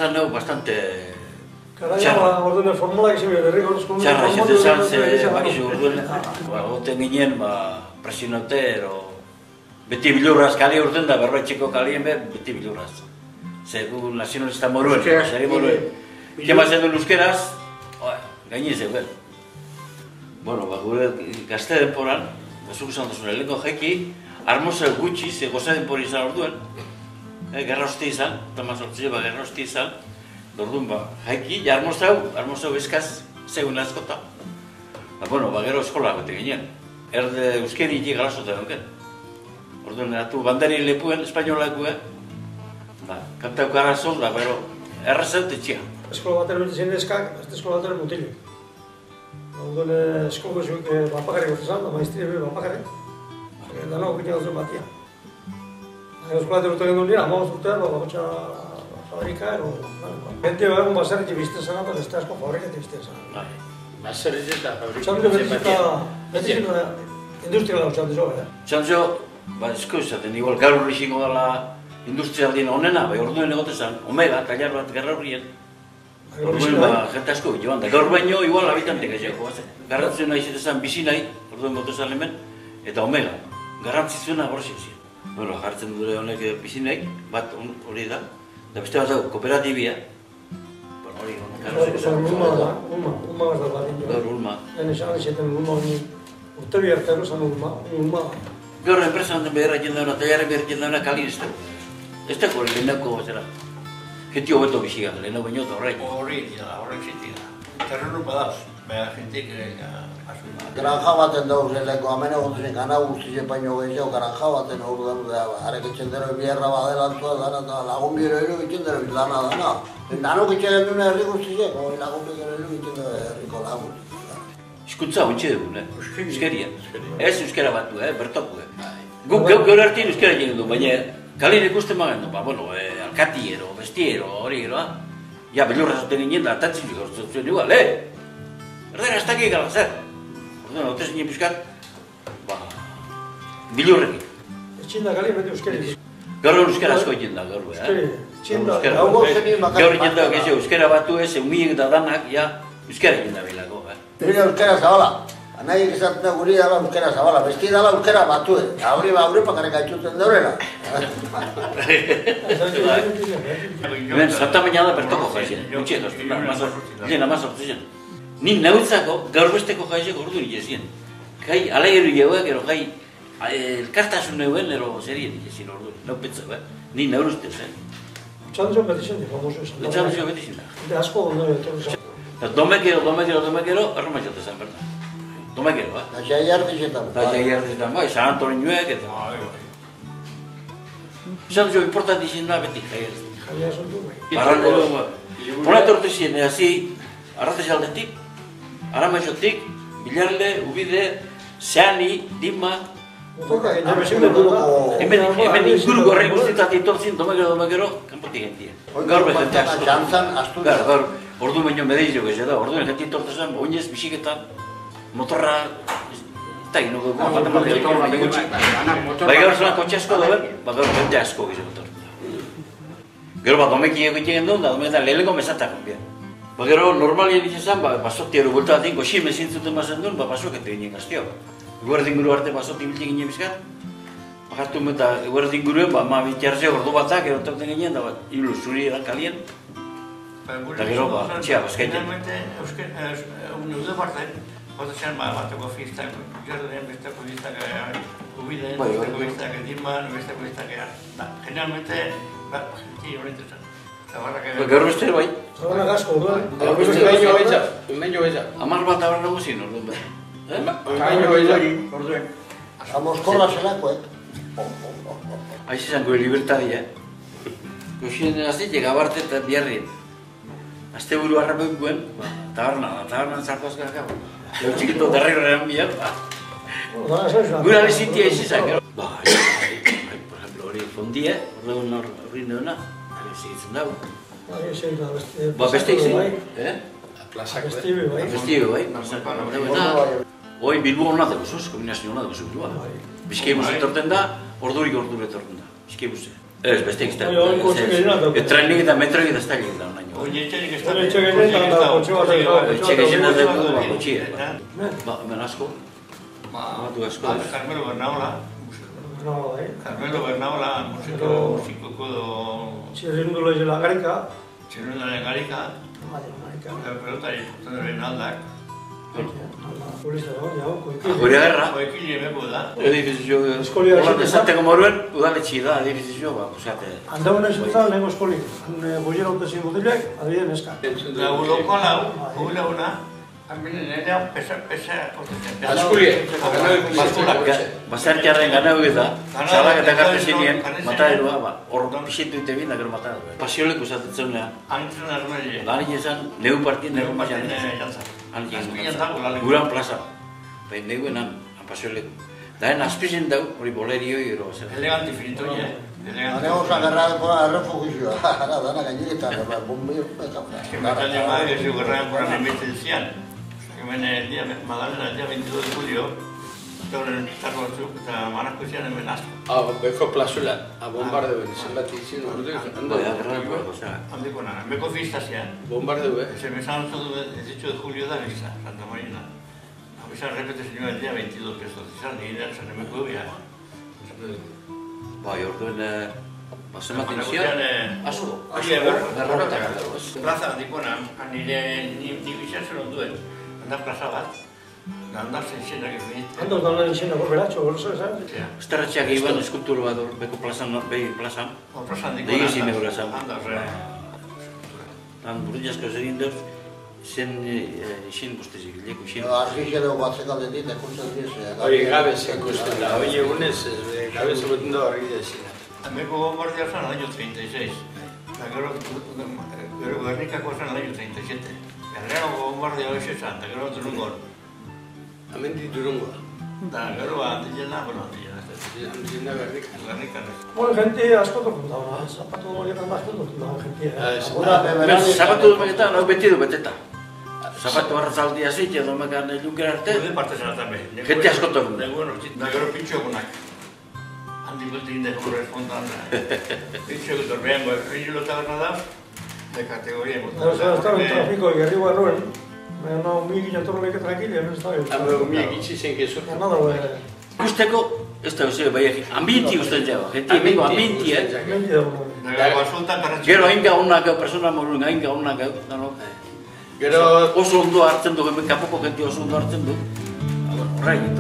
zan nago bastante... Karaia, orduen formulak izan behar, derrigorrezko... Txarra, esaten zan, bakizu, orduen, goten ginen, presionaute, beti bilurraz, kali urten da, berroetxeko kalien be, beti bilurraz. Gu nazionalista moruen, zari moruen. Kema zen duen euskeraz, gaini zeuden. Bueno, gure gazte denporan, zuk esan duzun, lehenko jaiki, armoza gutxi, ze goza denpori izan orduen, gerra hosti izan, Tomas Ortzio, gerra hosti izan, orduen, jaiki, ja armoza eskaz, zegoen askota. Bueno, gero eskola bete ginen, erde euskeri iti galasota donken. Orduen, eratu bandari lepuen, espainolakuen, kantauko arrazon, da, bero, errazaut etxia. Eskola batera bete zen eskak, ez eskola batera mutilu. Orduen, eskola zuek bapakarrik gozizan, da maestria be bapakarrik. Dana okitzen gauzuen batia. Eskola batera urte gendun dira, amagos urtean, bakotxa fabrika, gente egun baserritxe bizten zena, eta beste asko fabrikate bizten zena. Baserritxe eta fabrikate beti zita industriala utxalde zo, Txalde zo, esko izaten, igual gaur hori xingo dela industrialdien onena, orduen egote zen, omega, tallar bat garra horrien. Orduen, jente asko joan da, gaur baino, igual habitantek egiako, garrantzuen nahi zetezan bizi nahi, orduen gote zen hemen, eta omega, garrantzizuena borxik ziren. Bueno, jartzen dure honek bizi nahi, bat hori da, eta beste bat dago, kooperatibia. Hori, Ulma bat bat bat. Gaur Ulma. Esan izeten Ulma honi, urte bihartero zen Ulma. Gaur enpresa honen beharra jendauna, tallarren beharra jendauna kalin ez dago. Ez dago lehenako zera. Genti hobeto biziak, lehenako baino eta horrein. Horrek zitik. Terrenu badauz, behar jentik asuma. Granja baten dauz, leheko amene gontzen gana guztizen baino gehiago, granja baten hor da, harek etxendero biherra badelantua dana, eta lagun biro ero etxendero dana. Nano gitzen duna herri guztizen, lagun biro ero etxendero herriko lagun. Hizkuntza hontxe dugun, euskeria. Ez euskera batu, bertoku. Guk gaur hartien euskera jengen du, baina kalin ikusten magen du, alkatiero, bestiero, hori geroa. Ja, bilurra zoten ginen da, atatzen zuen igual, erdera, ez dakik gala, zer? Orduen, haute zinen pizkat, bilurrekin. Etxinda kalin beti euskeri. Gaur euskera asko egin da, gaur, Etxinda, gaur egin da, euskera batu ez, eumilek eta danak, ja, euskera egin da bilako. Bira euskera zabala, nahi egizatzen da guri dala euskera zabala, besti dala euskera batue, hauri pakarek aitzuten daurela. Hemen, Santa Baina da bertoko jaizien, gutxien, lehen amazortu zen. Nin nautzako gaur besteko jaizek ordu nik ezien. Jai, alaigeru jauek, ero jai, elkartasun neuen, ero zerien nik ezien ordu, nau petza, nin nauruzte zen. Txanduzio beti zen, famoso esan. Txanduzio beti zen da. Eta asko ondore etorri zen. Domekero, erroma jote zen, berda. Domekero, Da jaiardi zetan. Da jaiardi zetan, San Antoninuek, eta... Txanduzio importanti zen da beti, jaiardi. Jaia zontu, bai. Arrandelo, hona etorte ziren, hazi, arratez aldetik, Aramaixotik, Bilarle, Ubide, Zeani, Dima... Hemen inguru gorri guztietat etortzien, domekero, kanpotik gentia. Gaur bezenteak zuten. Gaur, ordu baino medeizio geze da, ordu genti etortzen, oinez, bisiketan, motorra... Eta gino, bat gutxi. Bai gaur zelan kotxe asko dauen, gaur jente asko geze motor. Gero bat domeki egiten duen, da dometan lehenko mesatak onbien. Gero normalien izan, basoti ero bulta batin, goxi mezintzuten bazen duen, basokete ginen gaztio. Eguerdin guru arte basoti biltik ginen bizkat. Bakartu eta eguerdin guruen, ma bitxarzea ordu batzak, erotauten ginen, da hilu zuri eran kalien. Eta gero, txea, bazkaiten. Finalmente, unude parte, batzen bateko fistak, jorren besteko fistak, ubiden, besteko fistak, diman, besteko fistak, generalmente, gente horretu zen. Gaur beste bai? Zabarra gasko, orduan. Gaur beste unbein jo eza. Amar bat abar nagusien, orduan behar. Unbein jo eza, orduen. Amoskorra zelako, Aiz izan gure libertadia. Goxien aztetik, abarte eta biharrien. Azte buru harrapen guen, tabernan zartu azkar gau. Gau txikito derregorean bihan, gure alizintia ez izan, gero. Por ejemplo, hori fondia, horri neuna, segitzen dago. Beste izin, Bestibe, bai. Hoi Bilbo hona dagozuz, kombinazio hona dagozuz Bilboa. Bizkaibuz etorten da, ordurik ordure etorten da. Bizkaibuz. Ez, besteik ez da. Trenik eta metroik ez da egin da. Oin etxerik ez da. Etxe gehienetan da, kotxe bat egin da. Etxe gehienetan da, kotxia. Ben asko. Batu asko. Carmelo Bernaola. Carmelo Bernaola, musikoko do... Txerrindula izela garika. Txerrindula garika. Pelotari, toneren aldak. Gure agerra. Koekile beko da. Edifizio, hola desateko moruen, udaletxi da, edifizio, usate. Handauna izutzen, lehenko eskoli. Goiera utezin mutilek, adibide neska. Da uloko lau, una, aminen ere, pesa, Askulie. Basartiaren ganau eta, zalak eta garte zinien, mataerua, hor pixitu ite bina, gero mataerua. Pasiolek usatetzen lehen. Antzen armele. Lari esan, neu partien, neu partien. Guran plaza. Baina neguenan, pasiolek. Daen azpizien dau, hori bolerioi ero. Eleganti finito, ja. Haremos agarrado a refugio. Ahora dan a galleta, bombeo, Metal llamada que se guerran por la emergencia. Que viene el día Magdalena el día 22 de julio. Sobre el tarro eta manako zian hemen asko. Beko plazula, bombardeo ben, zenbat izin urdu. Handiko nana, beko fiesta zian. Bombardeo, Se me salen todo el 18 de julio da misa, Santa Marina. A misa repete señor el día 22 pesos. Zan, ni idea, zan emeko bia. Bai, orduen, basematen zian, asko. Berrokata gara. Plaza handiko nana, nire bizan zen onduen. Anda plaza bat. Andar zenxenak egin. Handoz dauden izena borberatxo, gorzo, esan? Estarratxeak iban eskulturo bat hor, beko plazan, behi plazan. Plazan diko nana. Degi zine plazan. Andar, Han burriasko zegin dut, zen izin guztezik, leku izin. Argixia dugu batzek aldetik, ekusten dira. Hori gabe ikusten da, hori egunez, gabe zegoetan da argila izina. Meko bombardea zan al año 36. Gero Gernikako zan al año 37. Gero bombardea hoxe zan, eta gero Durungon. Amendi Durungoa. Da, gero Antilena, bueno, Antilena. Antilena Gernika. Bueno, gente asko tokuntau, zapatu horietan más tokuntau, gente. Zapatu dumeketan, hau betidu beteta. Zapatu arrazaldia zit, edo mekan elunker arte. Gure parte zena tambe. Gente asko tokuntau. Da, gero pintxo egunak. Handi bultik indeko korrespondan. Pintxo egutor, behan, rinilo taberna da, de kategoria egutan. Estaba en trafiko, gerri barruen. No, umik jatorreleke tranquili, hemen ez da. Umik itxi zen kezut. Nada, Ikusteko, ez da bezio, bai, ambienti guztien jago. Gente, emiko ambienti, Gero hain gaunak, persona morun, hain gaunak, Gero oso ondo hartzen du, hemen kapoko gente oso ondo hartzen du. Horrein,